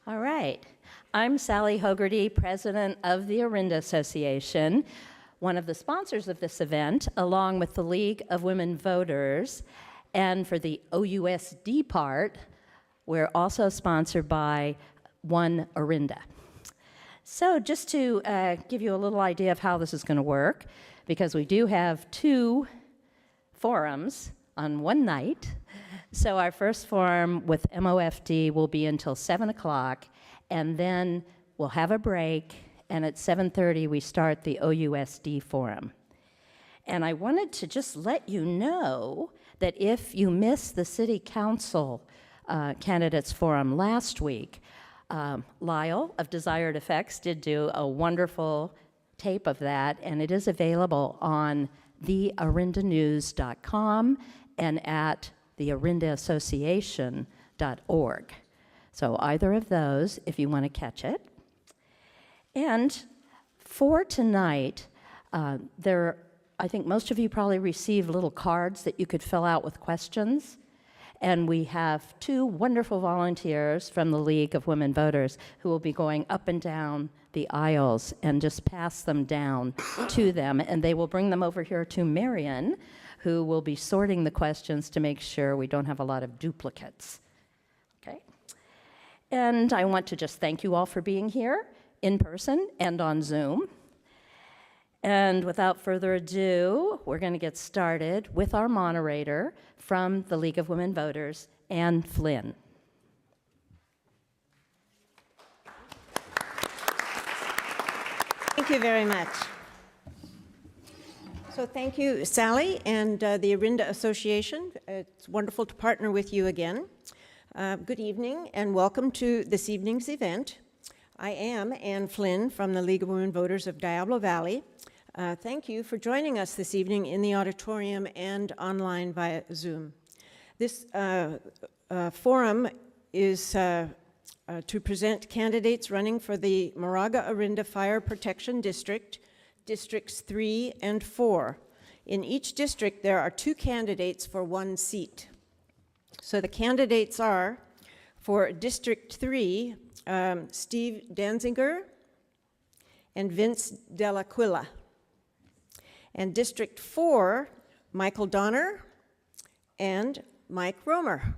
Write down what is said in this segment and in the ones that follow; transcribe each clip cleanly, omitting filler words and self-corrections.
All right. I'm Sally Hogarty, president of the Orinda Association, one of the sponsors of this event, along with the League of Women Voters. And for the OUSD part, we're also sponsored by One Orinda. So just to give you a little idea of how this is going to work, because we do have two forums on one night. So our first forum with MOFD will be until 7 o'clock, and then we'll have a break, and at 7:30 we start the OUSD forum. And I wanted to just let you know that if you missed the City Council Candidates Forum last week, Lyle of Desired Effects did do a wonderful tape of that, and it is available on theorindanews.com and at theorindaassociation.org. So either of those, if you want to catch it. And for tonight, I think most of you probably received little cards that you could fill out with questions. And we have two wonderful volunteers from the League of Women Voters who will be going up and down the aisles and just pass them down to them. And they will bring them over here to Marion, who will be sorting the questions to make sure we don't have a lot of duplicates. Okay? And I want to just thank you all for being here in person and on Zoom. And without further ado, we're going to get started with our moderator from the League of Women Voters, Ann Flynn. Thank you very much. So thank you, Sally, and the Orinda Association. It's wonderful to partner with you again. Good evening, and welcome to this evening's event. I am Ann Flynn from the League of Women Voters of Diablo Valley. Thank you for joining us this evening in the auditorium and online via Zoom. This forum is to present candidates running for the Moraga Orinda Fire Protection District, Districts 3 and 4. In each district, there are two candidates for one seat. So the candidates are, for District 3, Steve Danziger and Vince Dell'Aquila. And District 4, Michael Donner and Mike Romer.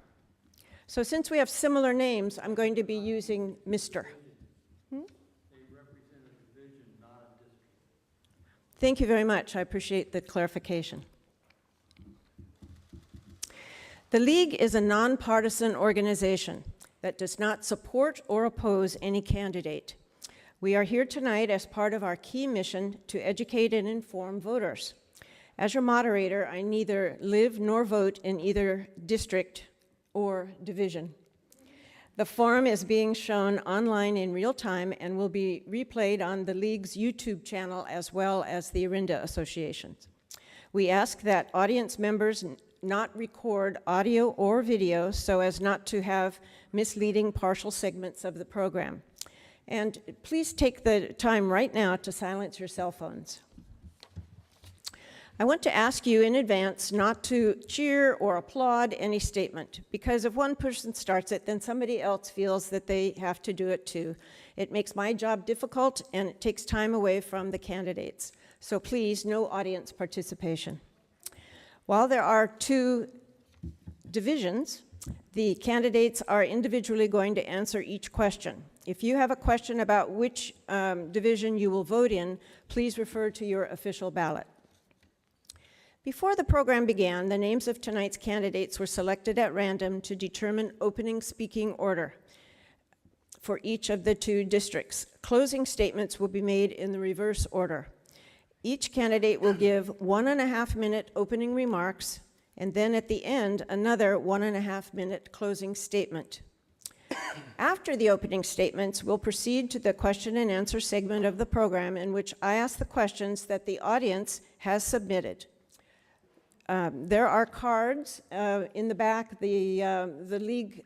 So since we have similar names, I'm going to be using Mr. They represent a division, not a district. Thank you very much. I appreciate the clarification. The League is a nonpartisan organization that does not support or oppose any candidate. We are here tonight as part of our key mission to educate and inform voters. As your moderator, I neither live nor vote in either district or division. The forum is being shown online in real time and will be replayed on the League's YouTube channel as well as the Orinda Association. We ask that audience members not record audio or video so as not to have misleading partial segments of the program. And please take the time right now to silence your cell phones. I want to ask you in advance not to cheer or applaud any statement, because if one person starts it, then somebody else feels that they have to do it too. It makes my job difficult and it takes time away from the candidates. So please, no audience participation. While there are two divisions, the candidates are individually going to answer each question. If you have a question about which division you will vote in, please refer to your official ballot. Before the program began, the names of tonight's candidates were selected at random to determine opening speaking order for each of the two districts. Closing statements will be made in the reverse order. Each candidate will give 1.5-minute opening remarks, and then at the end, another 1.5-minute closing statement. After the opening statements, we'll proceed to the question and answer segment of the program, in which I ask the questions that the audience has submitted. There are cards in the back. The League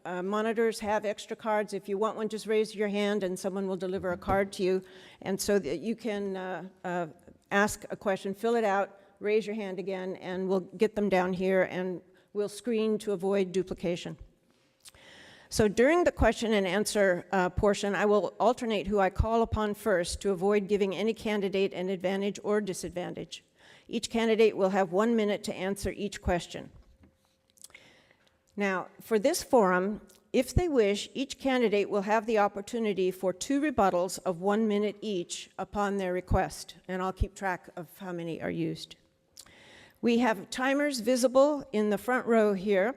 monitors have extra cards. If you want one, just raise your hand and someone will deliver a card to you. And so that you can ask a question, fill it out, raise your hand again, and we'll get them down here and we'll screen to avoid duplication. So during the question and answer portion, I will alternate who I call upon first to avoid giving any candidate an advantage or disadvantage. Each candidate will have 1 minute to answer each question. Now, for this forum, if they wish, each candidate will have the opportunity for 2 rebuttals of 1 minute each upon their request, and I'll keep track of how many are used. We have timers visible in the front row here.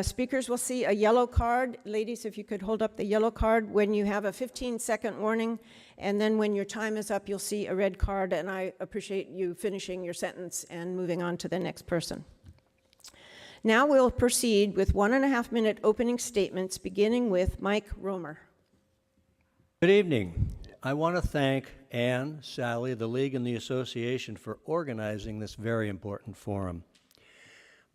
Speakers will see a yellow card. Ladies, if you could hold up the yellow card when you have a 15-second warning, and then when your time is up, you'll see a red card, and I appreciate you finishing your sentence and moving on to the next person. Now we'll proceed with 1.5 minute opening statements, beginning with Mike Romer. Good evening. I want to thank Ann, Sally, the League, and the Association for organizing this very important forum.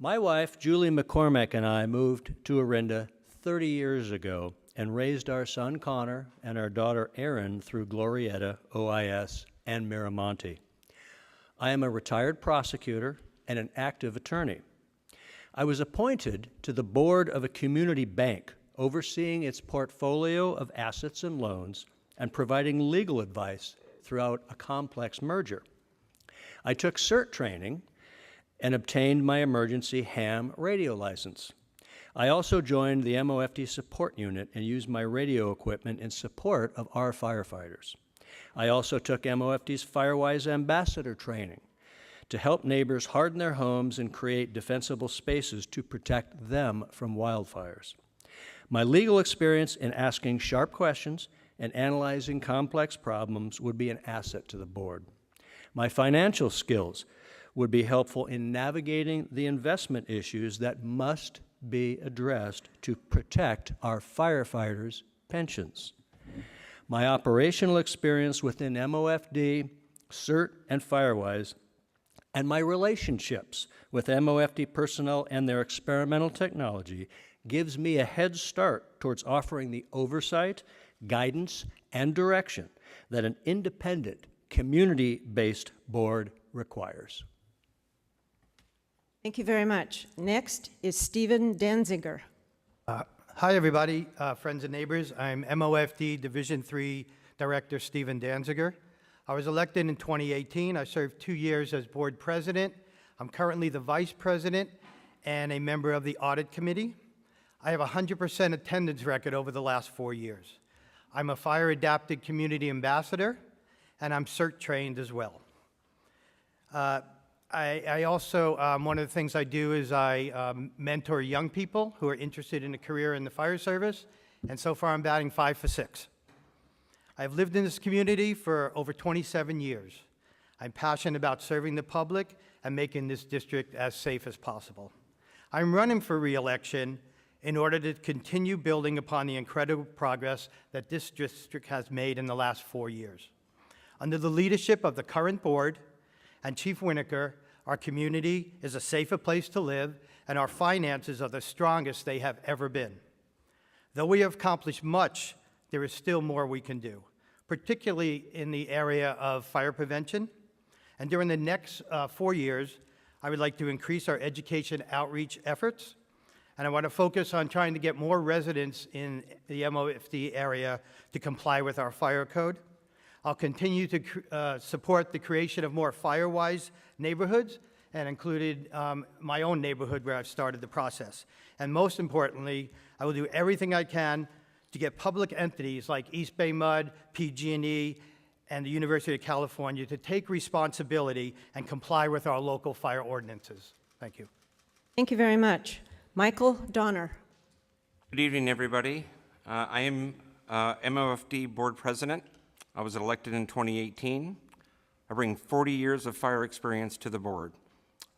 My wife, Julie McCormack, and I moved to Orinda 30 years ago and raised our son, Connor, and our daughter, Erin, through Glorietta, OIS, and Miramonte. I am a retired prosecutor and an active attorney. I was appointed to the board of a community bank, overseeing its portfolio of assets and loans and providing legal advice throughout a complex merger. I took CERT training and obtained my emergency ham radio license. I also joined the MOFD support unit and used my radio equipment in support of our firefighters. I also took MOFD's Firewise Ambassador training to help neighbors harden their homes and create defensible spaces to protect them from wildfires. My legal experience in asking sharp questions and analyzing complex problems would be an asset to the board. My financial skills would be helpful in navigating the investment issues that must be addressed to protect our firefighters' pensions. My operational experience within MOFD, CERT, and Firewise, and my relationships with MOFD personnel and their experimental technology gives me a head start towards offering the oversight, guidance, and direction that an independent, community-based board requires. Thank you very much. Next is Stephen Danziger. Hi, everybody, friends and neighbors. I'm MOFD Division III Director Stephen Danziger. I was elected in 2018. I served 2 years as board president. I'm currently the vice president and a member of the audit committee. I have a 100% attendance record over the last 4 years. I'm a fire-adapted community ambassador, and I'm CERT trained as well. I also, one of the things I do is I mentor young people who are interested in a career in the fire service, and so far I'm batting 5 for 6. I've lived in this community for over 27 years. I'm passionate about serving the public and making this district as safe as possible. I'm running for re-election in order to continue building upon the incredible progress that this district has made in the last 4 years. Under the leadership of the current board and Chief Winokur, our community is a safer place to live, and our finances are the strongest they have ever been. Though we have accomplished much, there is still more we can do, particularly in the area of fire prevention. And during the next 4 years, I would like to increase our education outreach efforts, and I want to focus on trying to get more residents in the MOFD area to comply with our fire code. I'll continue to support the creation of more Firewise neighborhoods, and included my own neighborhood where I've started the process. And most importantly, I will do everything I can to get public entities like East Bay Mud, PG&E, and the University of California to take responsibility and comply with our local fire ordinances. Thank you. Thank you very much. Michael Donner. Good evening, everybody. I am MOFD Board President. I was elected in 2018. I bring 40 years of fire experience to the board.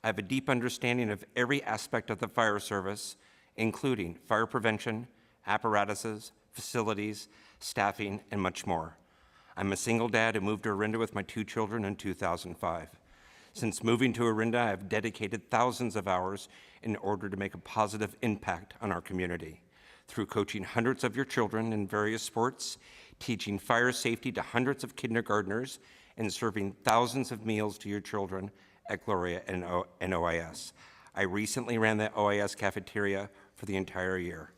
I have a deep understanding of every aspect of the fire service, including fire prevention, apparatuses, facilities, staffing, and much more. I'm a single dad who moved to Orinda with my 2 children in 2005. Since moving to Orinda, I have dedicated thousands of hours in order to make a positive impact on our community. Through coaching hundreds of your children in various sports, teaching fire safety to hundreds of kindergartners, and serving thousands of meals to your children at Gloria and OIS. I recently ran the OIS cafeteria for the entire year.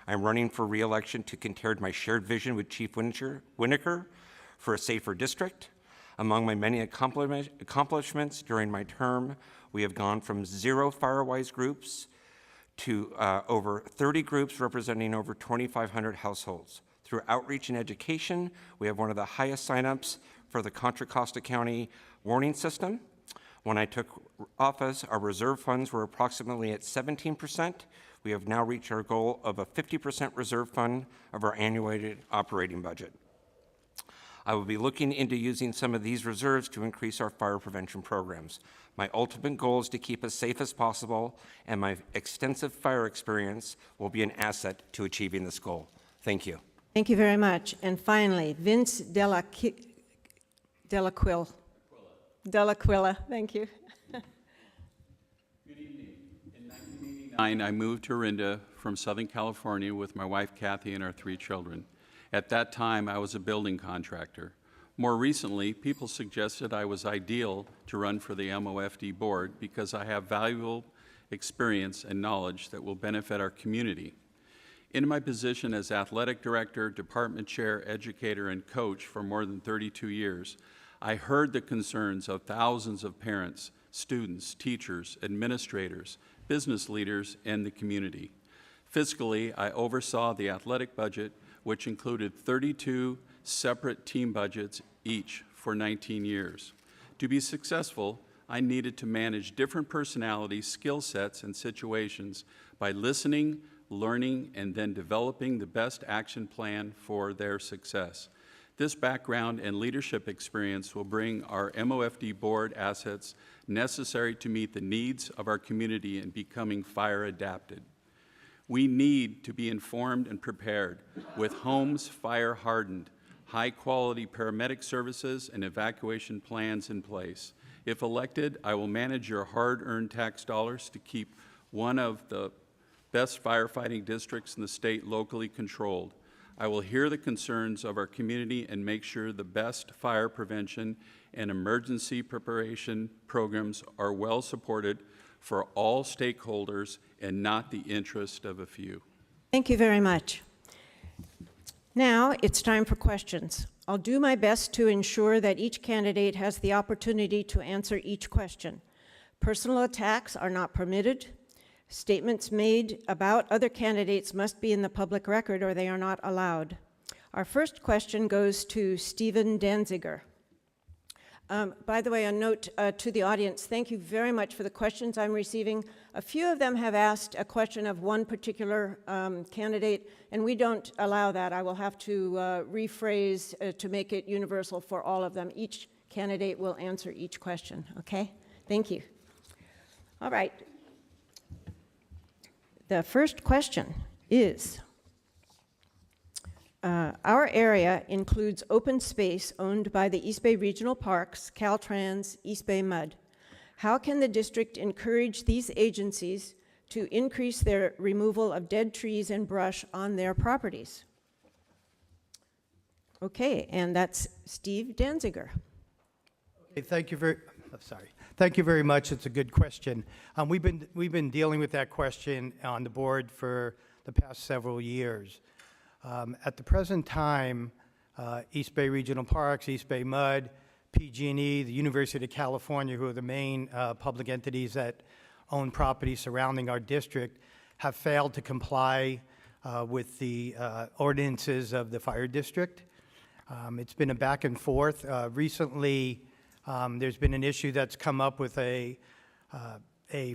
I'm running for re-election to continue my shared vision with Chief Winokur for a safer district. Among my many accomplishments during my term, we have gone from 0 Firewise groups to over 30 groups representing over 2,500 households. Through outreach and education, we have one of the highest signups for the Contra Costa County warning system. When I took office, our reserve funds were approximately at 17%. We have now reached our goal of a 50% reserve fund of our annual operating budget. I will be looking into using some of these reserves to increase our fire prevention programs. My ultimate goal is to keep as safe as possible, and my extensive fire experience will be an asset to achieving this goal. Thank you. Thank you very much. And finally, Vince Delaquilla, thank you. Good evening. In 1989, I moved to Orinda from Southern California with my wife, Kathy, and our 3 children. At that time, I was a building contractor. More recently, people suggested I was ideal to run for the MOFD board because I have valuable experience and knowledge that will benefit our community. In my position as athletic director, department chair, educator, and coach for more than 32 years, I heard the concerns of thousands of parents, students, teachers, administrators, business leaders, and the community. Fiscally, I oversaw the athletic budget, which included 32 separate team budgets each for 19 years. To be successful, I needed to manage different personalities, skill sets, and situations by listening, learning, and then developing the best action plan for their success. This background and leadership experience will bring our MOFD board assets necessary to meet the needs of our community in becoming fire adapted. We need to be informed and prepared with homes fire hardened, high quality paramedic services and evacuation plans in place. If elected, I will manage your hard-earned tax dollars to keep one of the best firefighting districts in the state locally controlled. I will hear the concerns of our community and make sure the best fire prevention and emergency preparation programs are well supported for all stakeholders and not the interest of a few. Thank you very much. Now it's time for questions. I'll do my best to ensure that each candidate has the opportunity to answer each question. Personal attacks are not permitted. Statements made about other candidates must be in the public record or they are not allowed. Our first question goes to Stephen Danziger. By the way, a note to the audience, thank you very much for the questions I'm receiving. A few of them have asked a question of one particular candidate, and we don't allow that. I will have to rephrase to make it universal for all of them. Each candidate will answer each question, okay? Thank you. All right. The first question is, our area includes open space owned by the East Bay Regional Parks, Caltrans, East Bay Mud. How can the district encourage these agencies to increase their removal of dead trees and brush on their properties? Okay, and that's Steve Danziger. Okay, thank you very much. It's a good question. We've been dealing with that question on the board for the past several years. At the present time, East Bay Regional Parks, East Bay Mud, PG&E, the University of California, who are the main public entities that own property surrounding our district, have failed to comply with the ordinances of the fire district. It's been a back and forth. Recently, there's been an issue that's come up with a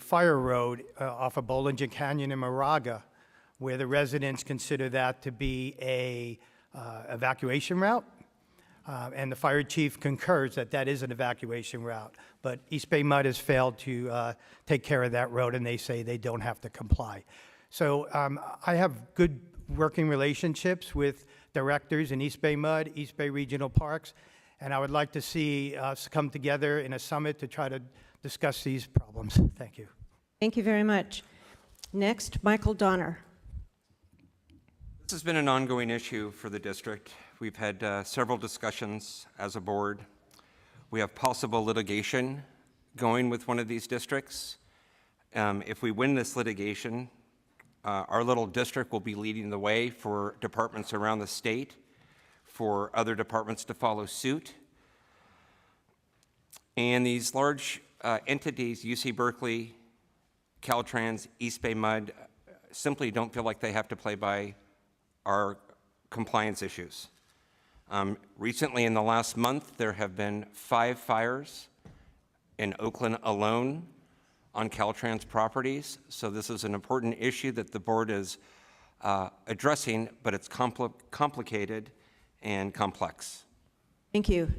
fire road off of Bollinger Canyon in Moraga, where the residents consider that to be a evacuation route, and the fire chief concurs that that is an evacuation route. But East Bay Mud has failed to take care of that road, and they say they don't have to comply. So I have good working relationships with directors in East Bay Mud, East Bay Regional Parks, and I would like to see us come together in a summit to try to discuss these problems. Thank you. Thank you very much. Next, Michael Donner. This has been an ongoing issue for the district. We've had several discussions as a board. We have possible litigation going with one of these districts. If we win this litigation, Our little district will be leading the way for departments around the state, for other departments to follow suit. And these large entities, UC Berkeley, Caltrans, East Bay Mud, simply don't feel like they have to play by our compliance issues. Recently, in the last month, there have been 5 fires in Oakland alone on Caltrans properties. So this is an important issue that the board is addressing, but it's complicated and complex. Thank you.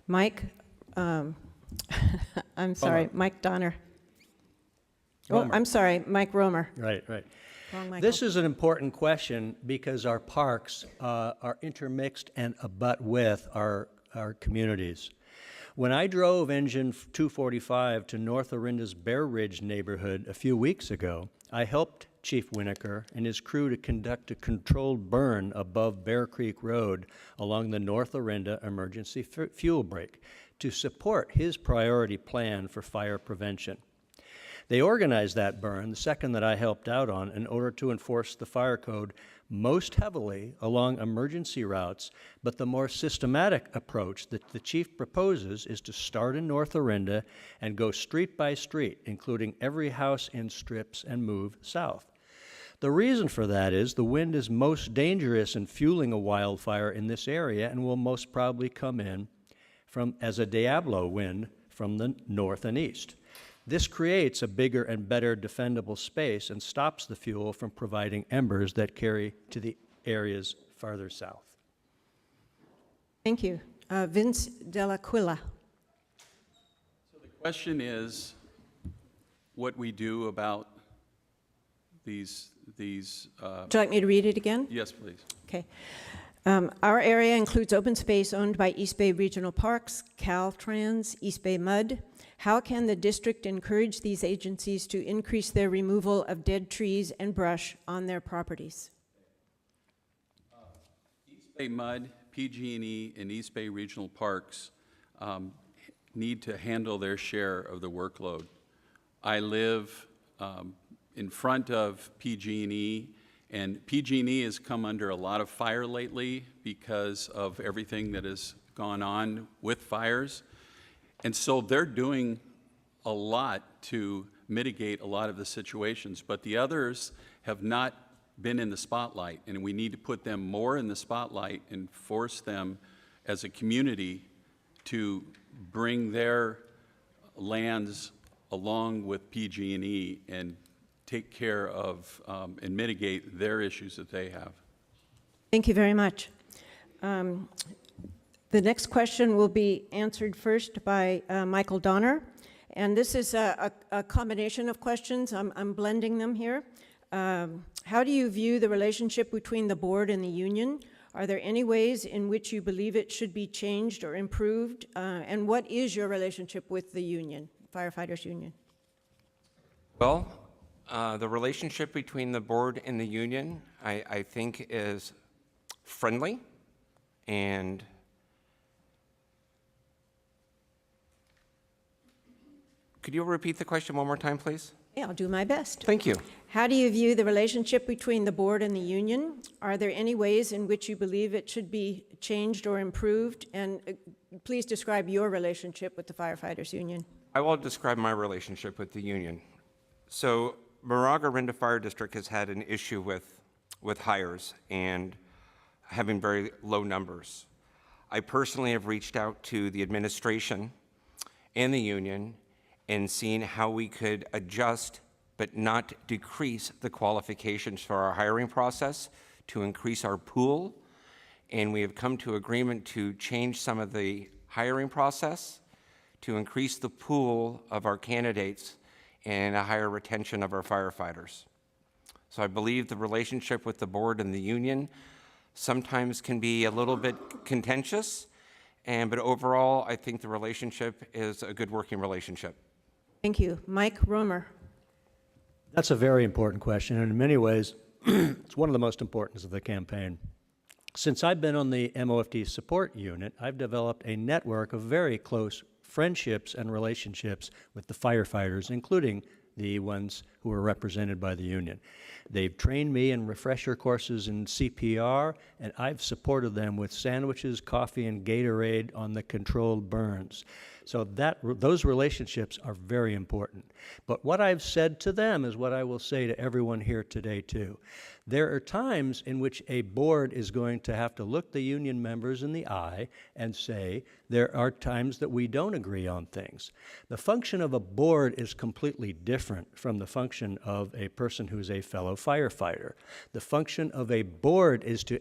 Mike, I'm sorry, Mike Donner. Oh, Romer. I'm sorry, Mike Romer. Right, right. Wrong Michael. This is an important question because our parks are intermixed and abut with our communities. When I drove Engine 245 to North Orinda's Bear Ridge neighborhood a few weeks ago, I helped Chief Winokur and his crew to conduct a controlled burn above Bear Creek Road along the North Orinda emergency fuel break to support his priority plan for fire prevention. They organized that burn, the second that I helped out on, in order to enforce the fire code most heavily along emergency routes, but the more systematic approach that the chief proposes is to start in North Orinda and go street by street, including every house in strips, and move south. The reason for that is the wind is most dangerous in fueling a wildfire in this area and will most probably come in as a Diablo wind from the north and east. This creates a bigger and better defendable space and stops the fuel from providing embers that carry to the areas farther south. Thank you. Vince Dell'Aquila. So the question is what we do about these Would you like me to read it again? yes, please. Okay. Our area includes open space owned by East Bay Regional Parks, Caltrans, East Bay Mud. How can the district encourage these agencies to increase their removal of dead trees and brush on their properties? East Bay Mud, PG&E, and East Bay Regional Parks need to handle their share of the workload. I live in front of PG&E, and PG&E has come under a lot of fire lately because of everything that has gone on with fires. And so they're doing a lot to mitigate a lot of the situations, but the others have not been in the spotlight, and we need to put them more in the spotlight and force them as a community to bring their lands along with PG&E and take care of and mitigate their issues that they have. Thank you very much. The next question will be answered first by Michael Donner. And this is a combination of questions. I'm blending them here. How do you view the relationship between the board and the union? Are there any ways in which you believe it should be changed or improved? And what is your relationship with the union, firefighters union? Well, the relationship between the board and the union, I think, is friendly, and could you repeat the question one more time, please? Yeah, I'll do my best. Thank you. How do you view the relationship between the board and the union? Are there any ways in which you believe it should be changed or improved? And please describe your relationship with the firefighters union. I will describe my relationship with the union. So Moraga-Orinda Fire District has had an issue with hires and having very low numbers. I personally have reached out to the administration and the union and seen how we could adjust but not decrease the qualifications for our hiring process to increase our pool. And we have come to agreement to change some of the hiring process to increase the pool of our candidates and a higher retention of our firefighters. So I believe the relationship with the board and the union sometimes can be a little bit contentious, but overall, I think the relationship is a good working relationship. Thank you. Mike Romer. That's a very important question, and in many ways, it's one of the most important of the campaign. Since I've been on the MOFD support unit, I've developed a network of very close friendships and relationships with the firefighters, including the ones who are represented by the union. They've trained me in refresher courses in CPR, and I've supported them with sandwiches, coffee, and Gatorade on the controlled burns. So those relationships are very important. But what I've said to them is what I will say to everyone here today, too. There are times in which a board is going to have to look the union members in the eye and say, there are times that we don't agree on things. The function of a board is completely different from the function of a person who's a fellow firefighter. The function of a board is to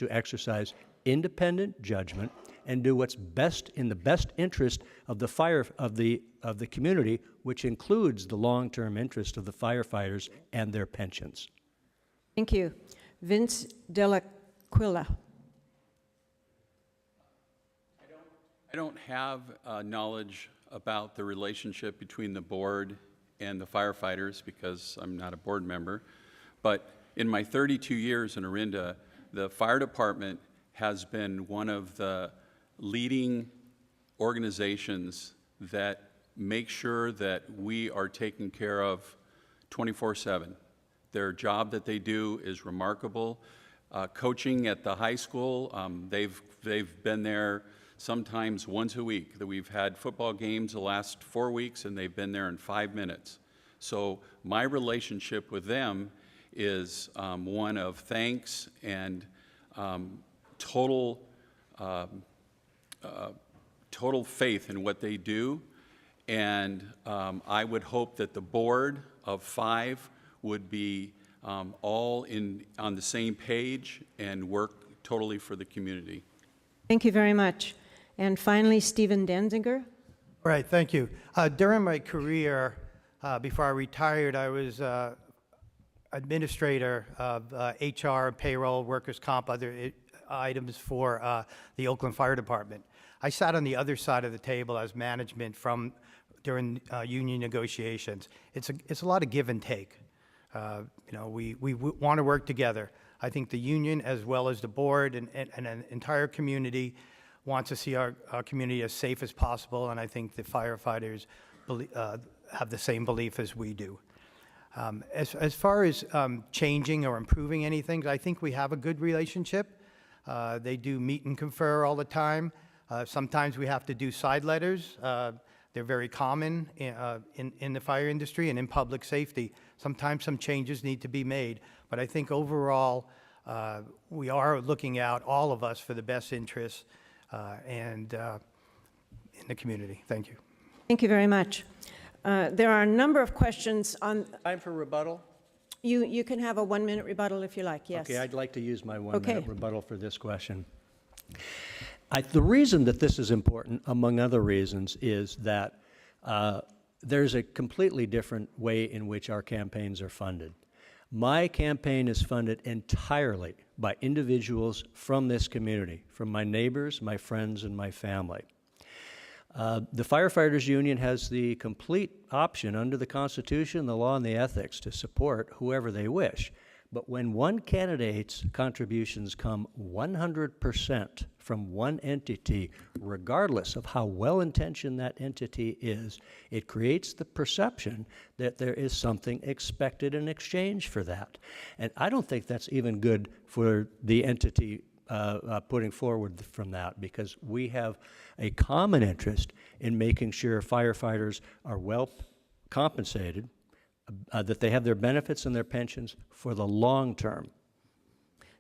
exercise independent judgment and do what's best in the best interest of the community, which includes the long-term interest of the firefighters and their pensions. Thank you. Vince Delaquila. I don't have knowledge about the relationship between the board and the firefighters because I'm not a board member. But in my 32 years in Orinda, the fire department has been one of the leading organizations that make sure that we are taken care of 24/7. Their job that they do is remarkable. Coaching at the high school, they've been there sometimes once a week. We've had football games the last 4 weeks, and they've been there in 5 minutes. So my relationship with them is one of thanks and total faith in what they do. And I would hope that the board of 5 would be all on the same page and work totally for the community. Thank you very much. And finally, Stephen Danziger. All right, thank you. During my career, before I retired, I was administrator of HR, payroll, workers' comp, other items for the Oakland Fire Department. I sat on the other side of the table as management during union negotiations. It's a lot of give and take. We want to work together. I think the union, as well as the board and an entire community, wants to see our community as safe as possible, and I think the firefighters have the same belief as we do. As far as changing or improving anything, I think we have a good relationship. They do meet and confer all the time. Sometimes we have to do side letters. They're very common in the fire industry and in public safety. Sometimes some changes need to be made, but I think overall we are looking out, all of us, for the best interests and in the community. Thank you. Thank you very much. There are a number of questions on. Time for rebuttal? You can have a 1-minute rebuttal if you like, yes. Okay, I'd like to use my 1 Okay. minute rebuttal for this question. The reason that this is important, among other reasons, is that there's a completely different way in which our campaigns are funded. My campaign is funded entirely by individuals from this community, from my neighbors, my friends, and my family. The Firefighters Union has the complete option under the Constitution, the law, and the ethics to support whoever they wish. But when one candidate's contributions come 100% from one entity, regardless of how well-intentioned that entity is, it creates the perception that there is something expected in exchange for that. And I don't think that's even good for the entity putting forward from that, because we have a common interest in making sure firefighters are well compensated, that they have their benefits and their pensions for the long term.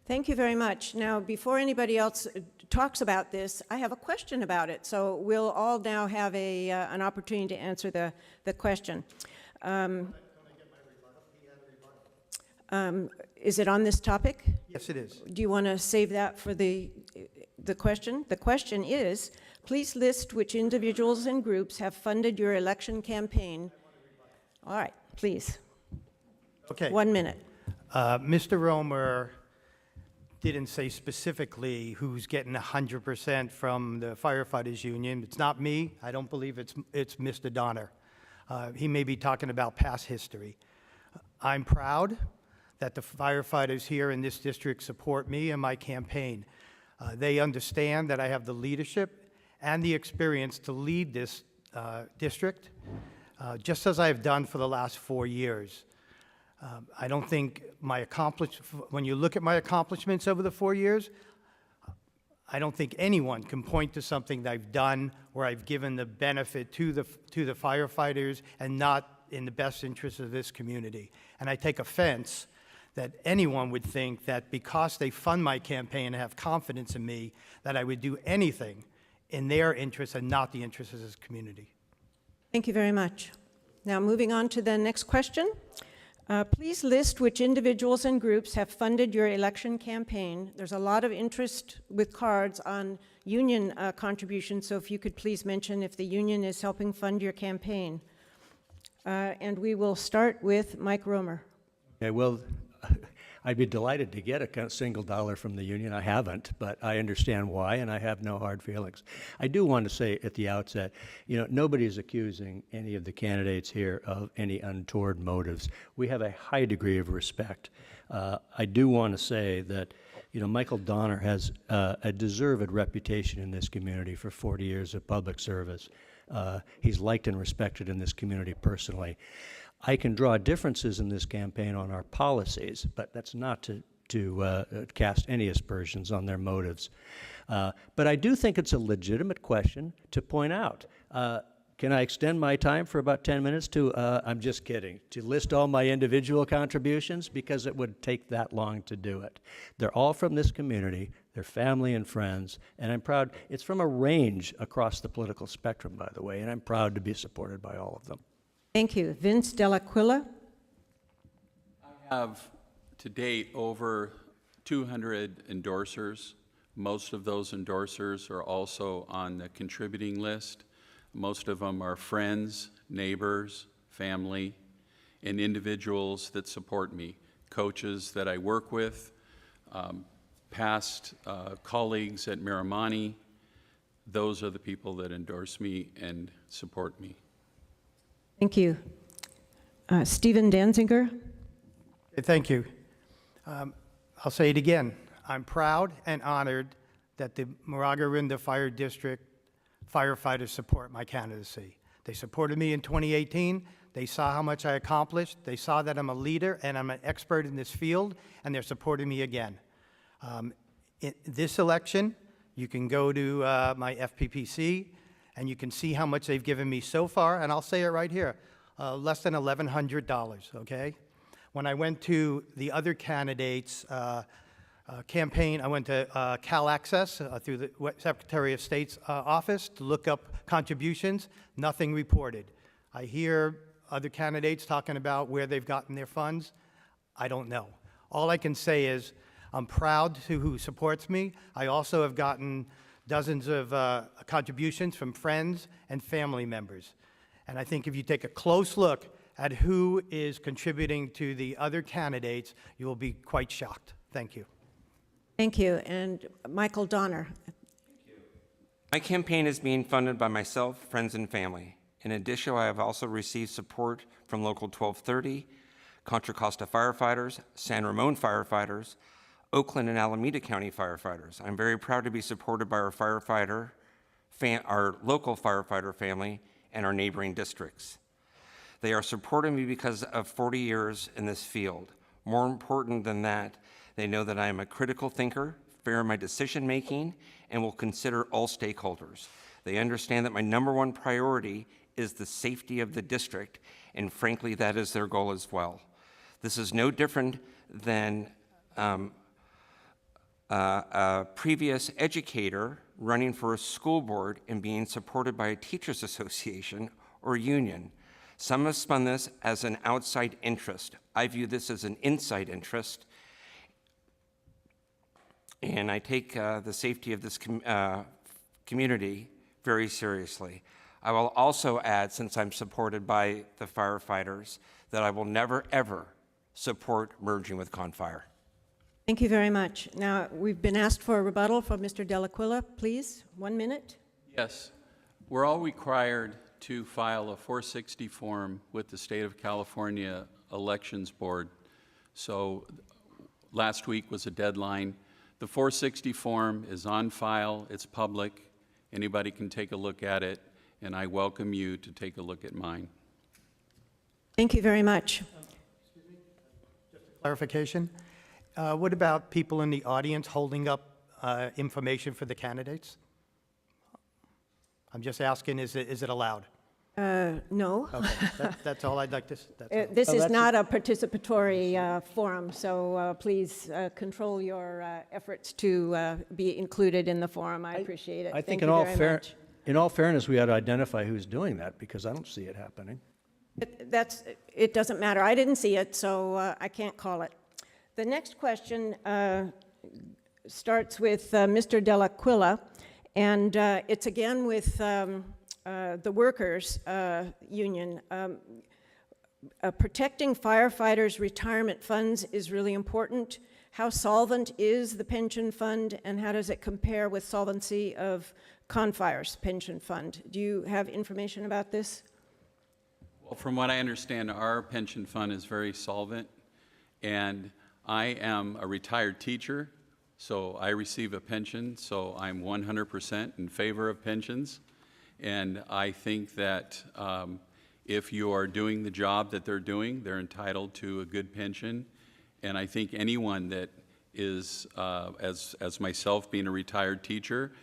Thank you very much. Now, before anybody else talks about this, I have a question about it. So we'll all now have an opportunity to answer the question. Is it on this topic? Yes, it is. Do you want to save that for the question? The question is, please list which individuals and groups have funded your election campaign. All right, please. Okay. 1 minute. Mr. Romer didn't say specifically who's getting 100% from the firefighters union. It's not me. I don't believe it's Mr. Donner. He may be talking about past history. I'm proud that the firefighters here in this district support me and my campaign. They understand that I have the leadership and the experience to lead this district. just as I have done for the last 4 years. I don't think when you look at my accomplishments over the 4 years, I don't think anyone can point to something that I've done where I've given the benefit to the firefighters and not in the best interest of this community. And I take offense that anyone would think that because they fund my campaign and have confidence in me, that I would do anything in their interest and not the interest of this community. Thank you very much. Now, moving on to the next question. Please list which individuals and groups have funded your election campaign. There's a lot of interest with cards on union contributions, so if you could please mention if the union is helping fund your campaign. And we will start with Mike Romer. Okay, well, I'd be delighted to get a single dollar from the union. I haven't, but I understand why, and I have no hard feelings. I do want to say at the outset, nobody is accusing any of the candidates here of any untoward motives. We have a high degree of respect. I do want to say that, Michael Donner has a deserved reputation in this community for 40 years of public service. He's liked and respected in this community personally. I can draw differences in this campaign on our policies, but that's not to cast any aspersions on their motives. But I do think it's a legitimate question to point out. Can I extend my time for about 10 minutes to, I'm just kidding, to list all my individual contributions? Because it would take that long to do it. They're all from this community, they're family and friends, and I'm proud. It's from a range across the political spectrum, by the way, and I'm proud to be supported by all of them. Thank you. Vince Dell'Aquila. I have to date over 200 endorsers. Most of those endorsers are also on the contributing list. Most of them are friends, neighbors, family, and individuals that support me, coaches that I work with, past colleagues at Miramani. Those are the people that endorse me and support me. Thank you. Stephen Danziger. Thank you. I'll say it again. I'm proud and honored that the Moraga-Orinda Fire District firefighters support my candidacy. They supported me in 2018. They saw how much I accomplished. They saw that I'm a leader and I'm an expert in this field, and they're supporting me again. In this election, you can go to my FPPC, and you can see how much they've given me so far, and I'll say it right here, less than $1,100, okay? When I went to the other candidates' campaign, I went to Cal Access through the Secretary of State's office to look up contributions, nothing reported. I hear other candidates talking about where they've gotten their funds. I don't know. All I can say is I'm proud to who supports me. I also have gotten dozens of contributions from friends and family members. And I think if you take a close look at who is contributing to the other candidates, you will be quite shocked. Thank you. Thank you. And Michael Donner. My campaign is being funded by myself, friends, and family. In addition, I have also received support from Local 1230, Contra Costa firefighters, San Ramon firefighters, Oakland and Alameda County firefighters. I'm very proud to be supported by our local firefighter family and our neighboring districts. They are supporting me because of 40 years in this field. More important than that, they know that I am a critical thinker, fair in my decision making, and will consider all stakeholders. They understand that my #1 priority is the safety of the district, and frankly, that is their goal as well. This is no different than a previous educator running for a school board and being supported by a teachers association or union. Some have spun this as an outside interest. I view this as an inside interest, and I take the safety of this community very seriously. I will also add, since I'm supported by the firefighters, that I will never, ever support merging with Confire. Thank you very much. Now, we've been asked for a rebuttal from Mr. Dell'Aquila. Please, 1 minute. Yes. We're all required to file a 460 form with the State of California Elections Board. So last week was a deadline. The 460 form is on file. It's public. Anybody can take a look at it, and I welcome you to take a look at mine. Thank you very much. Clarification. What about people in the audience holding up information for the candidates? I'm just asking, is it allowed? No. Okay, that's all I'd like to, that's all. This is that's not a participatory forum, so please control your efforts to be included in the forum. I appreciate it. I think Thank you very much. in all fairness, we ought to identify who's doing that, because I don't see it happening. It doesn't matter. I didn't see it, so I can't call it. The next question starts with Mr. Dell'Aquila, and it's again with the workers' union. Protecting firefighters' retirement funds is really important. How solvent is the pension fund, and how does it compare with solvency of Confire's pension fund? Do you have information about this? Well, from what I understand, our pension fund is very solvent, and I am a retired teacher, so I receive a pension, so I'm 100% in favor of pensions. And I think that if you are doing the job that they're doing, they're entitled to a good pension. And I think anyone that is, as myself being a retired teacher,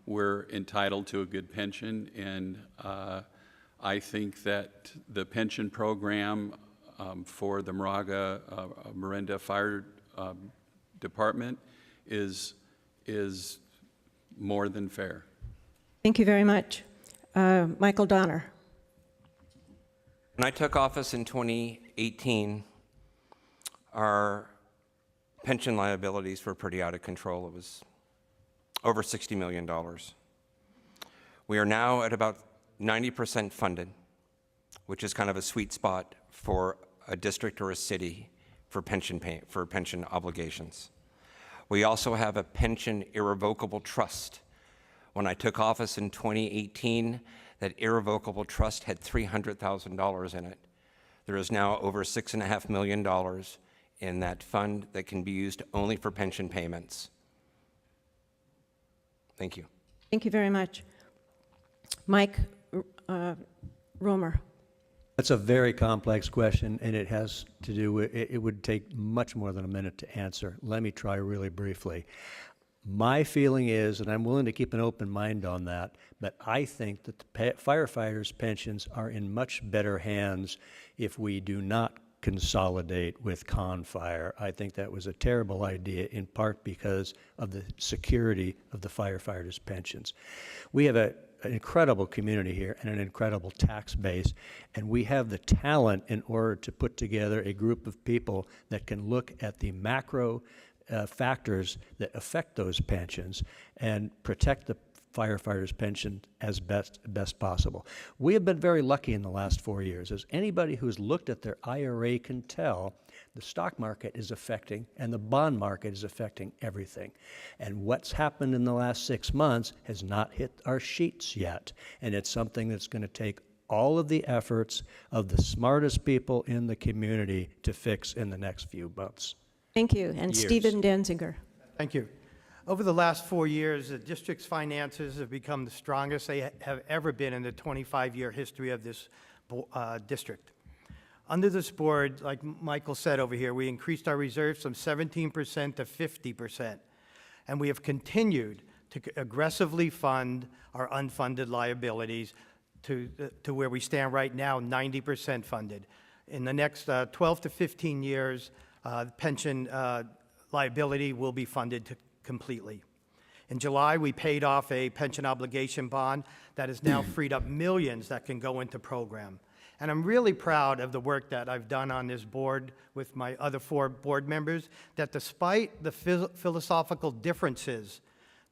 we're entitled to a good pension. And I think that the pension program for the Orinda Fire Department is more than fair. Thank you very much. Michael Donner. When I took office in 2018, our pension liabilities were pretty out of control. It was over $60 million. We are now at about 90% funded, which is kind of a sweet spot for a district or a city for pension obligations. We also have a pension irrevocable trust. When I took office in 2018, that irrevocable trust had $300,000 in it. There is now over $6.5 million in that fund that can be used only for pension payments. Thank you. Thank you very much. Mike Romer. That's a very complex question, and it has to do with, it would take much more than a minute to answer. Let me try really briefly. My feeling is, and I'm willing to keep an open mind on that, but I think that the firefighters' pensions are in much better hands if we do not consolidate with Confire. I think that was a terrible idea, in part because of the security of the firefighters' pensions. We have an incredible community here and an incredible tax base, and we have the talent in order to put together a group of people that can look at the macro factors that affect those pensions and protect the firefighters' pension as best possible. We have been very lucky in the last 4 years. As anybody who's looked at their IRA can tell, the stock market is affecting and the bond market is affecting everything. And what's happened in the last 6 months has not hit our sheets yet. And it's something that's going to take all of the efforts of the smartest people in the community to fix in the next few months. Thank you. And Stephen Danziger. Thank you. Over the last 4 years, the district's finances have become the strongest they have ever been in the 25-year history of this district. Under this board, like Michael said over here, we increased our reserves from 17% to 50%, and we have continued to aggressively fund our unfunded liabilities to where we stand right now, 90% funded. In the next 12 to 15 years, pension liability will be funded completely. In July, we paid off a pension obligation bond that has now freed up millions that can go into program. And I'm really proud of the work that I've done on this board with my other 4 board members, that despite the philosophical differences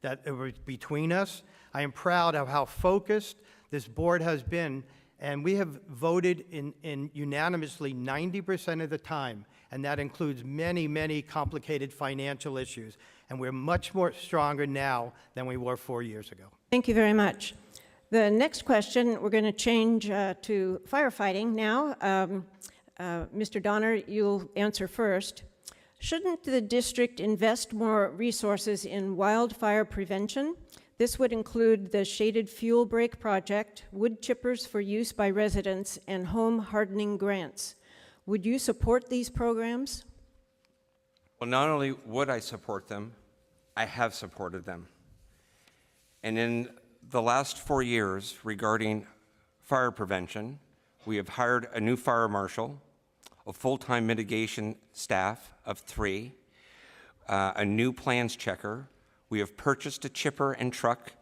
that were between us, I am proud of how focused this board has been, and we have voted in unanimously 90% of the time, and that includes many, many complicated financial issues. And we're much more stronger now than we were 4 years ago. Thank you very much. The next question, we're going to change to firefighting now. Mr. Donner, you'll answer first. Shouldn't the district invest more resources in wildfire prevention? This would include the shaded fuel break project, wood chippers for use by residents, and home hardening grants. Would you support these programs? Well, not only would I support them, I have supported them. And in the last 4 years regarding fire prevention, we have hired a new fire marshal, a full-time mitigation staff of 3, a new plans checker. We have purchased a chipper and truck.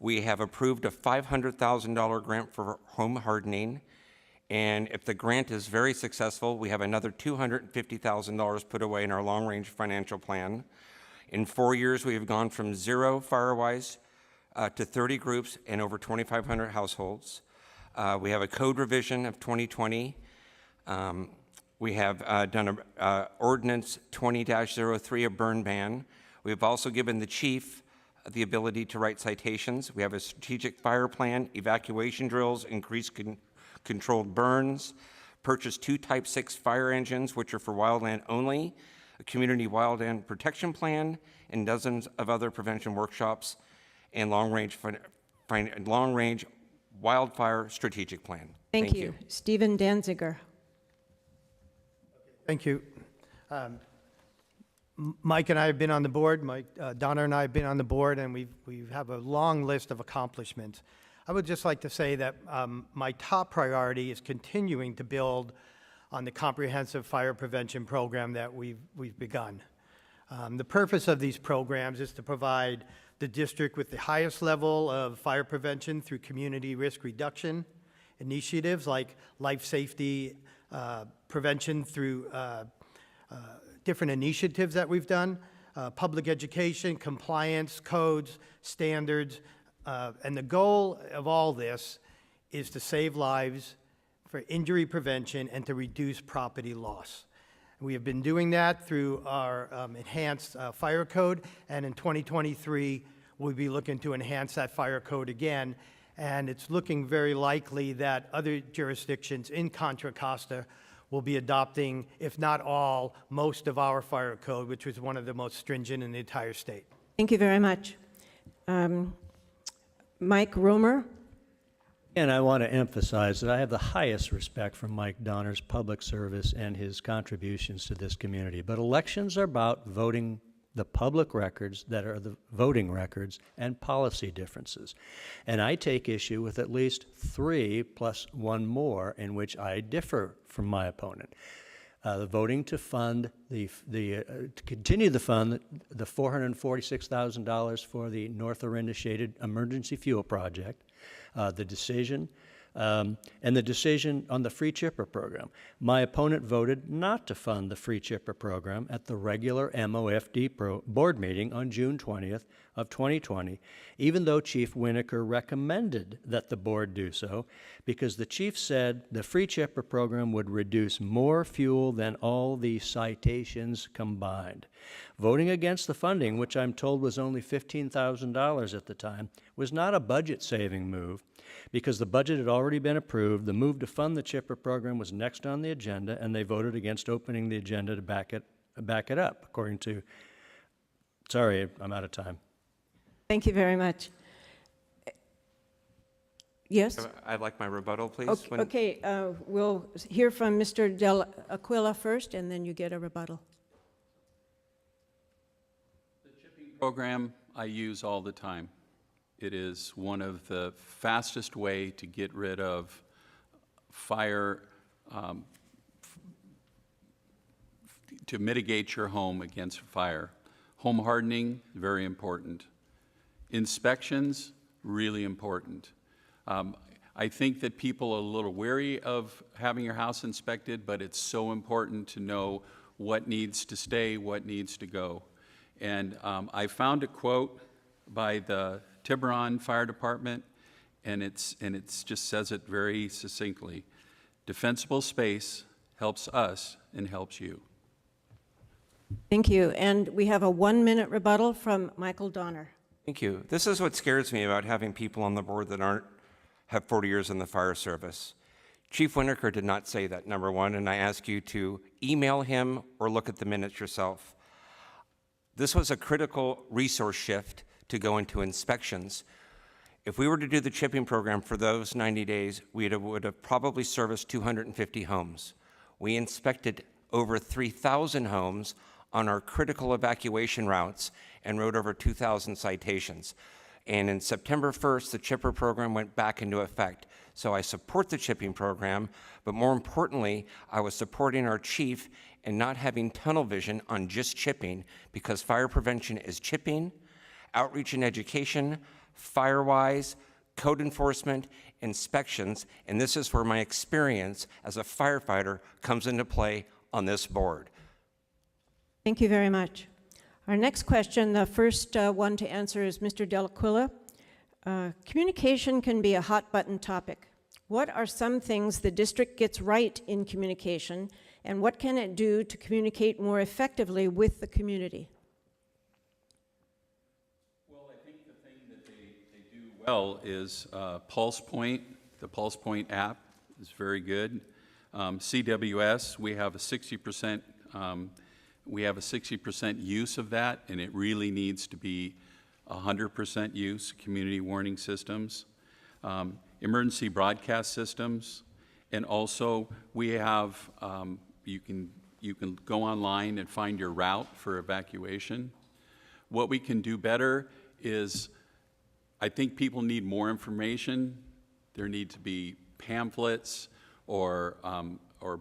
We have approved a $500,000 grant for home hardening. And if the grant is very successful, we have another $250,000 put away in our long-range financial plan. In 4 years, we have gone from 0 FireWise to 30 groups and over 2,500 households. We have a code revision of 2020. We have done a ordinance 20-03, a burn ban. We have also given the chief the ability to write citations. We have a strategic fire plan, evacuation drills, increased controlled burns, purchased 2 Type 6 fire engines, which are for wildland only, a community wildland protection plan, and dozens of other prevention workshops, and long-range wildfire strategic plan. Thank you. Stephen Danziger. Thank you. Mike and I have been on the board. Donna and I have been on the board, and we have a long list of accomplishments. I would just like to say that my top priority is continuing to build on the comprehensive fire prevention program that we've begun. The purpose of these programs is to provide the district with the highest level of fire prevention through community risk reduction initiatives like life safety prevention through different initiatives that we've done, public education, compliance, codes, standards, and the goal of all this is to save lives, for injury prevention, and to reduce property loss. We have been doing that through our enhanced fire code, and in 2023, we'll be looking to enhance that fire code again, and it's looking very likely that other jurisdictions in Contra Costa will be adopting, if not all, most of our fire code, which was one of the most stringent in the entire state. Thank you very much. Mike Romer. And I want to emphasize that I have the highest respect for Mike Donner's public service and his contributions to this community. But elections are about voting the public records that are the voting records and policy differences. And I take issue with at least 3 plus 1 more in which I differ from my opponent. The voting to fund to continue to fund the $446,000 for the North Orinda Shaded Emergency Fuel Project, the decision, and the decision on the free chipper program. My opponent voted not to fund the free chipper program at the regular MOFD board meeting on June 20th of 2020, even though Chief Winokur recommended that the board do so, because the chief said the free chipper program would reduce more fuel than all the citations combined. Voting against the funding, which I'm told was only $15,000 at the time, was not a budget-saving move, because the budget had already been approved. The move to fund the chipper program was next on the agenda, and they voted against opening the agenda to back it up, according to, sorry, I'm out of time. Thank you very much. Yes? I'd like my rebuttal, please. Okay, we'll hear from Mr. Del Aquila first, and then you get a rebuttal. The chipping program I use all the time. It is one of the fastest way to get rid of fire, to mitigate your home against fire. Home hardening, very important. Inspections, really important. I think that people are a little wary of having your house inspected, but it's so important to know what needs to stay, what needs to go. And I found a quote by the Tiburon Fire Department, and it's just says it very succinctly. Defensible space helps us and helps you. Thank you. And we have a 1-minute rebuttal from Michael Donner. Thank you. This is what scares me about having people on the board that have 40 years in the fire service. Chief Winokur did not say that, number one, and I ask you to email him or look at the minutes yourself. This was a critical resource shift to go into inspections. If we were to do the chipping program for those 90 days, we would have probably serviced 250 homes. We inspected over 3,000 homes on our critical evacuation routes and wrote over 2,000 citations. And in September 1st, the chipper program went back into effect. So I support the chipping program, but more importantly, I was supporting our chief in not having tunnel vision on just chipping, because fire prevention is chipping, outreach and education, fire-wise, code enforcement, inspections, and this is where my experience as a firefighter comes into play on this board. Thank you very much. Our next question, the first one to answer, is Mr. Delaquila. Communication can be a hot-button topic. What are some things the district gets right in communication, and what can it do to communicate more effectively with the community? Well, I think the thing that they do well is Pulse Point. The Pulse Point app is very good. CWS, we have a 60% use of that, and it really needs to be 100% use. Community warning systems, emergency broadcast systems, and also we have you can go online and find your route for evacuation. What we can do better is, I think people need more information. There need to be pamphlets or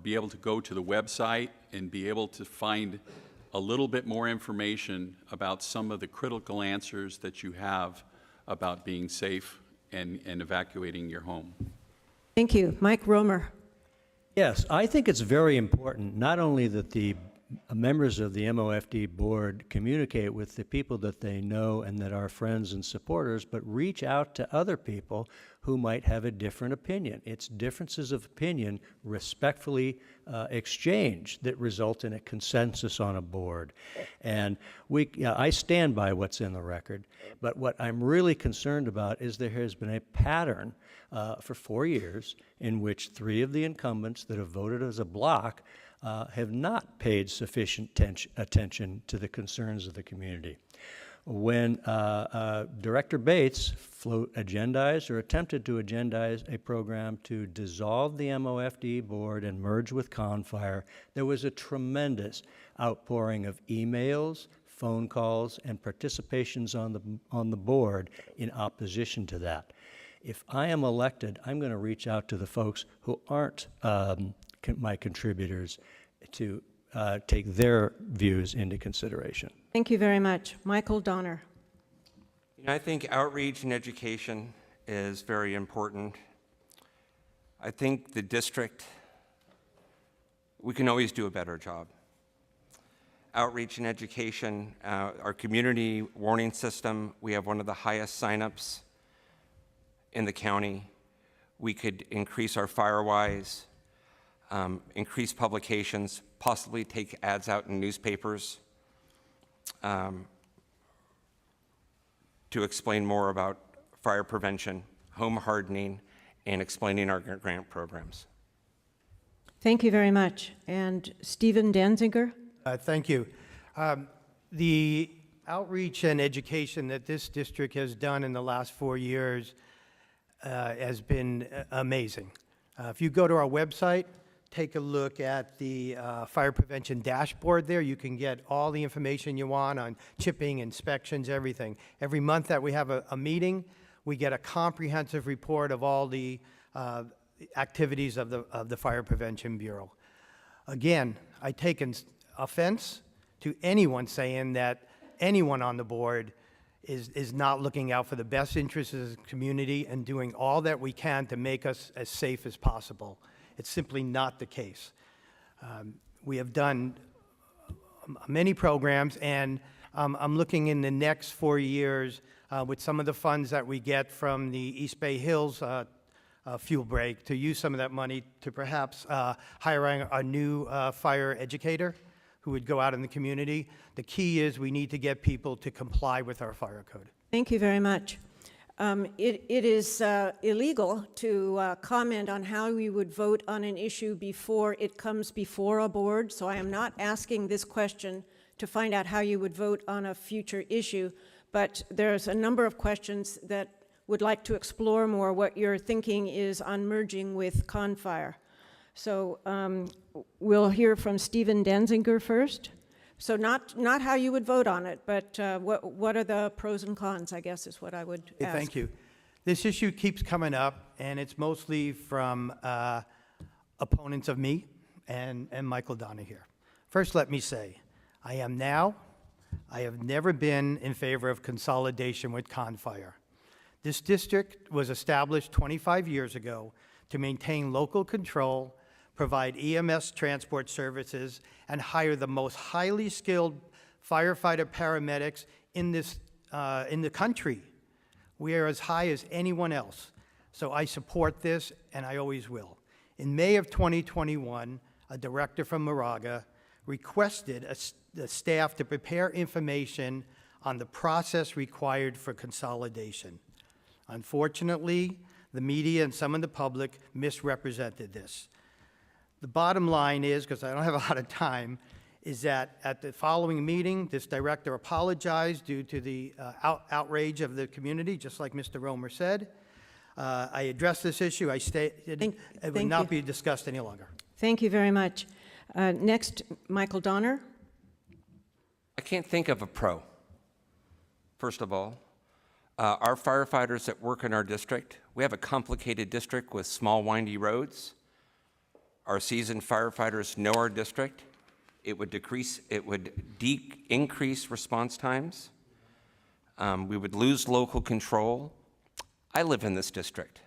be able to go to the website and be able to find a little bit more information about some of the critical answers that you have about being safe and evacuating your home. Thank you. Mike Romer. Yes, I think it's very important not only that the members of the MOFD board communicate with the people that they know and that are friends and supporters, but reach out to other people who might have a different opinion. It's differences of opinion respectfully exchanged that result in a consensus on a board. And I stand by what's in the record, but what I'm really concerned about is there has been a pattern for 4 years in which 3 of the incumbents that have voted as a block have not paid sufficient attention to the concerns of the community. When Director Bates agendized or attempted to agendize a program to dissolve the MOFD board and merge with CONFIRE, there was a tremendous outpouring of emails, phone calls, and participations on the board in opposition to that. If I am elected, I'm going to reach out to the folks who aren't my contributors to take their views into consideration. Thank you very much. Michael Donner. You know, I think outreach and education is very important. I think the district, we can always do a better job. Outreach and education, our community warning system, we have one of the highest signups in the county. We could increase our FireWise, increase publications, possibly take ads out in newspapers to explain more about fire prevention, home hardening, and explaining our grant programs. Thank you very much. And Stephen Danziger. Thank you. The outreach and education that this district has done in the last 4 years has been amazing. If you go to our website, take a look at the fire prevention dashboard there. You can get all the information you want on chipping, inspections, everything. Every month that we have a meeting, we get a comprehensive report of all the activities of the Fire Prevention Bureau. Again, I take offense to anyone saying that anyone on the board is not looking out for the best interests of the community and doing all that we can to make us as safe as possible. It's simply not the case. We have done many programs, and I'm looking in the next 4 years with some of the funds that we get from the East Bay Hills fuel break to use some of that money to perhaps hiring a new fire educator who would go out in the community. The key is we need to get people to comply with our fire code. Thank you very much. It is illegal to comment on how we would vote on an issue before it comes before a board, so I am not asking this question to find out how you would vote on a future issue, but there's a number of questions that would like to explore more what your thinking is on merging with Confire. So we'll hear from Stephen Danziger first. So not how you would vote on it, but what are the pros and cons, I guess, is what I would ask. Thank you. This issue keeps coming up, and it's mostly from opponents of me and Michael Donna here. First, let me say, I have never been in favor of consolidation with Confire. This district was established 25 years ago to maintain local control, provide EMS transport services, and hire the most highly skilled firefighter paramedics in the country. We are as high as anyone else. So I support this, and I always will. In May of 2021, a director from Moraga requested the staff to prepare information on the process required for consolidation. Unfortunately, the media and some of the public misrepresented this. The bottom line is, because I don't have a lot of time, is that at the following meeting, this director apologized due to the outrage of the community, just like Mr. Romer said. I addressed this issue. I stated it would not be discussed any longer. Thank you very much. Next, Michael Donner. I can't think of a pro, first of all. Our firefighters that work in our district, we have a complicated district with small, windy roads. Our seasoned firefighters know our district. It would increase response times. We would lose local control. I live in this district.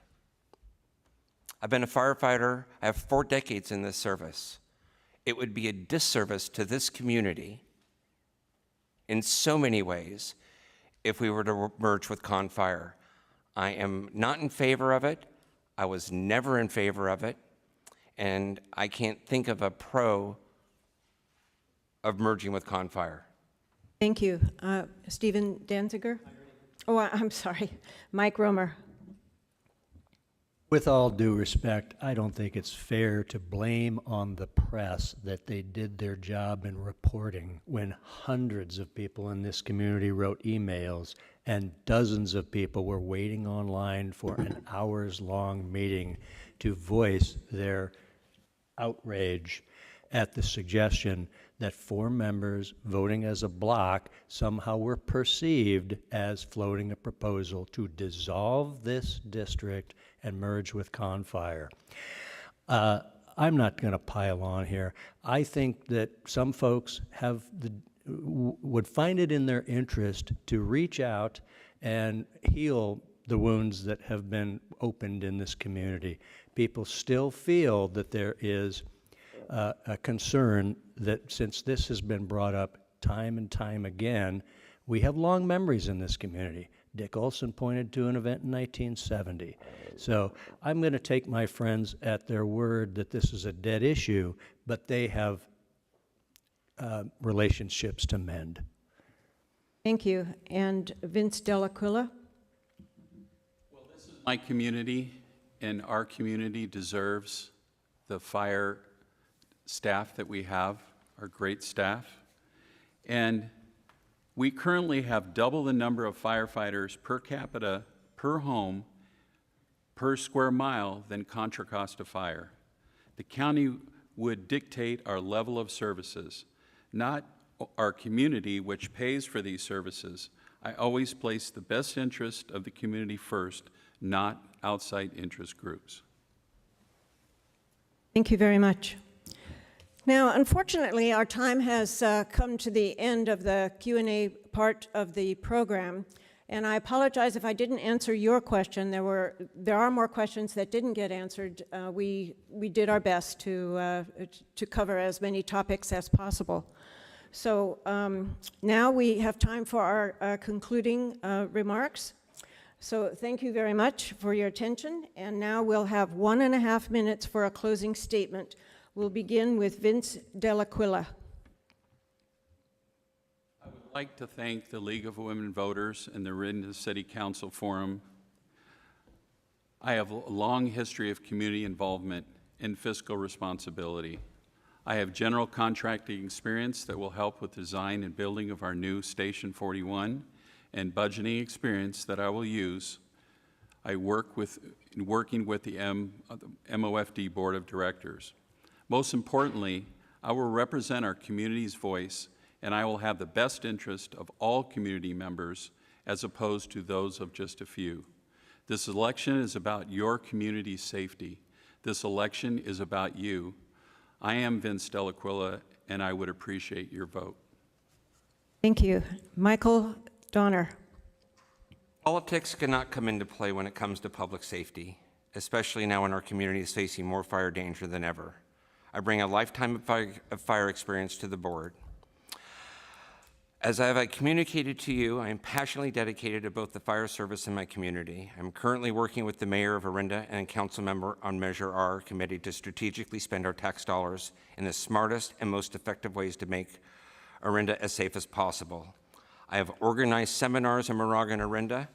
I've been a firefighter. I have 4 decades in this service. It would be a disservice to this community in so many ways if we were to merge with Confire. I am not in favor of it. I was never in favor of it. And I can't think of a pro of merging with Confire. Thank you. Stephen Danziger? Oh, I'm sorry. Mike Romer. With all due respect, I don't think it's fair to blame on the press that they did their job in reporting when hundreds of people in this community wrote emails and dozens of people were waiting online for an hours-long meeting to voice their outrage at the suggestion that 4 members voting as a block somehow were perceived as floating a proposal to dissolve this district and merge with Confire. I'm not going to pile on here. I think that some folks would find it in their interest to reach out and heal the wounds that have been opened in this community. People still feel that there is a concern that since this has been brought up time and time again, we have long memories in this community. Dick Olson pointed to an event in 1970. So I'm going to take my friends at their word that this is a dead issue, but they have relationships to mend. Thank you. And Vince Dell'Aquila? Well, this is my community, and our community deserves the fire staff that we have, our great staff. And we currently have double the number of firefighters per capita, per home, per square mile than Contra Costa Fire. The county would dictate our level of services, not our community, which pays for these services. I always place the best interest of the community first, not outside interest groups. Thank you very much. Now, unfortunately, our time has come to the end of the Q&A part of the program, and I apologize if I didn't answer your question. There are more questions that didn't get answered. We did our best to cover as many topics as possible. So now we have time for our concluding remarks. So thank you very much for your attention, and now we'll have 1.5 minutes for a closing statement. We'll begin with Vince Dell'Aquila. I would like to thank the League of Women Voters and the Orinda City Council Forum. I have a long history of community involvement and fiscal responsibility. I have general contracting experience that will help with design and building of our new Station 41 and budgeting experience that I will use in working with the MOFD Board of Directors. Most importantly, I will represent our community's voice, and I will have the best interest of all community members as opposed to those of just a few. This election is about your community's safety. This election is about you. I am Vince Delaquila, and I would appreciate your vote. Thank you. Michael Donner. Politics cannot come into play when it comes to public safety, especially now when our community is facing more fire danger than ever. I bring a lifetime of fire experience to the board. As I have communicated to you, I am passionately dedicated to both the fire service and my community. I'm currently working with the mayor of Orinda and a council member on Measure R committee to strategically spend our tax dollars in the smartest and most effective ways to make Orinda as safe as possible. I have organized seminars in Moraga and Orinda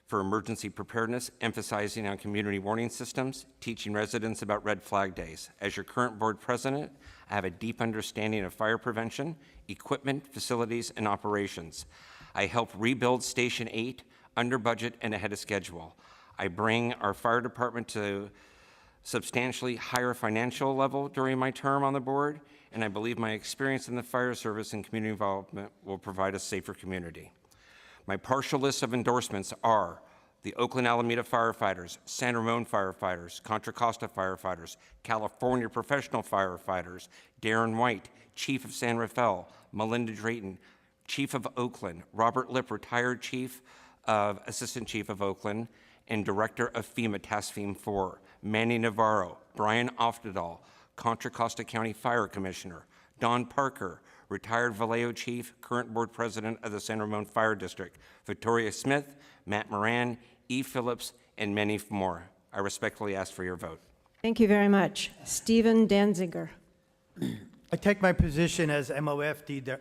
for emergency preparedness, emphasizing on community warning systems, teaching residents about red flag days. As your current board president, I have a deep understanding of fire prevention, equipment, facilities, and operations. I helped rebuild Station 8 under budget and ahead of schedule. I bring our fire department to substantially higher financial level during my term on the board, and I believe my experience in the fire service and community involvement will provide a safer community. My partial list of endorsements are the Oakland Alameda firefighters, San Ramon firefighters, Contra Costa firefighters, California professional firefighters, Darren White, Chief of San Rafael, Melinda Drayton, Chief of Oakland, Robert Lipp, retired Assistant Chief of Oakland, and Director of FEMA Task Team 4, Manny Navarro, Brian Oftedal, Contra Costa County Fire Commissioner, Don Parker, retired Vallejo Chief, current board president of the San Ramon Fire District, Victoria Smith, Matt Moran, E. Phillips, and many more. I respectfully ask for your vote. Thank you very much. Stephen Danziger. I take my position as MOFD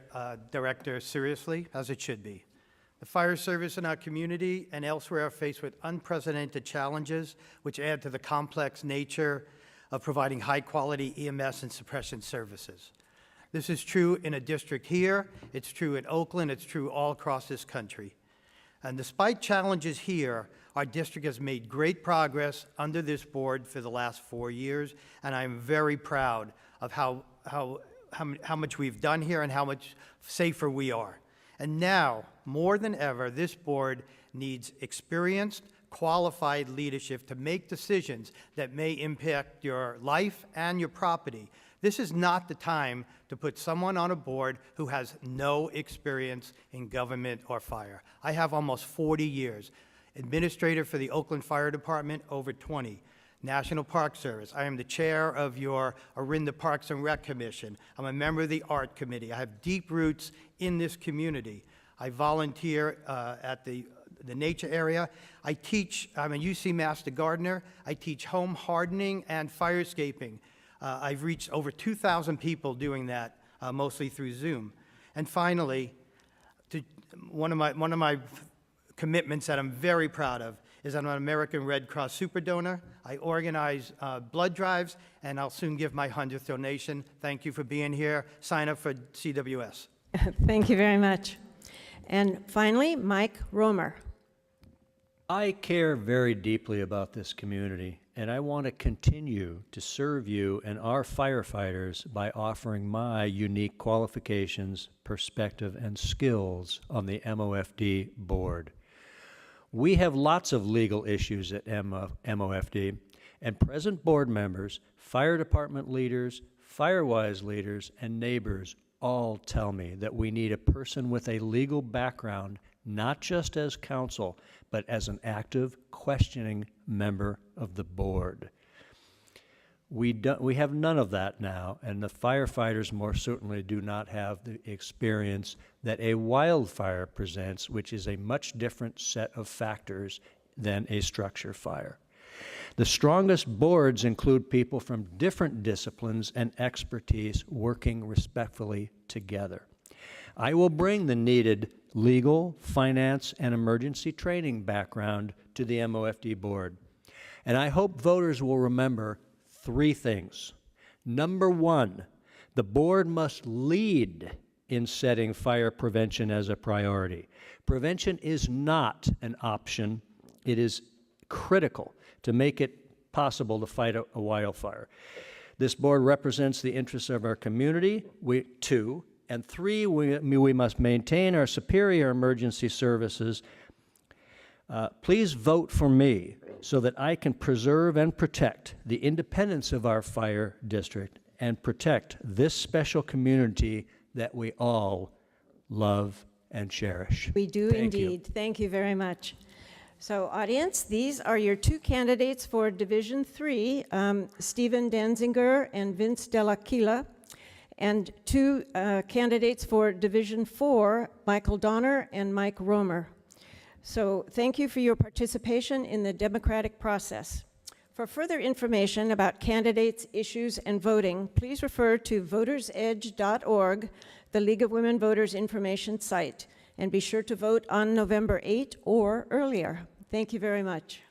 director seriously, as it should be. The fire service in our community and elsewhere are faced with unprecedented challenges, which add to the complex nature of providing high-quality EMS and suppression services. This is true in a district here, it's true in Oakland, it's true all across this country. And despite challenges here, our district has made great progress under this board for the last 4 years, and I'm very proud of how much we've done here and how much safer we are. And now, more than ever, this board needs experienced, qualified leadership to make decisions that may impact your life and your property. This is not the time to put someone on a board who has no experience in government or fire. I have almost 40 years. Administrator for the Oakland Fire Department, over 20. National Park Service. I am the chair of your Orinda Parks and Rec Commission. I'm a member of the Art Committee. I have deep roots in this community. I volunteer at the nature area. I teach, I'm a UC Master Gardener. I teach home hardening and firescaping. I've reached over 2,000 people doing that, mostly through Zoom. And finally, one of my commitments that I'm very proud of is I'm an American Red Cross super donor. I organize blood drives, and I'll soon give my 100th donation. Thank you for being here. Sign up for CWS. Thank you very much. And finally, Mike Romer. I care very deeply about this community, and I want to continue to serve you and our firefighters by offering my unique qualifications, perspective, and skills on the MOFD board. We have lots of legal issues at MOFD, and present board members, fire department leaders, Firewise leaders, and neighbors all tell me that we need a person with a legal background, not just as counsel, but as an active, questioning member of the board. We have none of that now, and the firefighters more certainly do not have the experience that a wildfire presents, which is a much different set of factors than a structure fire. The strongest boards include people from different disciplines and expertise working respectfully together. I will bring the needed legal, finance, and emergency training background to the MOFD board. And I hope voters will remember 3 things. Number 1, the board must lead in setting fire prevention as a priority. Prevention is not an option. It is critical to make it possible to fight a wildfire. This board represents the interests of our community, two, and three, we must maintain our superior emergency services. Please vote for me so that I can preserve and protect the independence of our fire district and protect this special community that we all love and cherish. We do Thank you. indeed. Thank you very much. So audience, these are your two candidates for Division 3, Stephen Danziger and Vince Dell'Aquila, and two candidates for Division 4, Michael Donner and Mike Romer. So thank you for your participation in the democratic process. For further information about candidates, issues, and voting, please refer to votersedge.org, the League of Women Voters information site, and be sure to vote on November 8 or earlier. Thank you very much.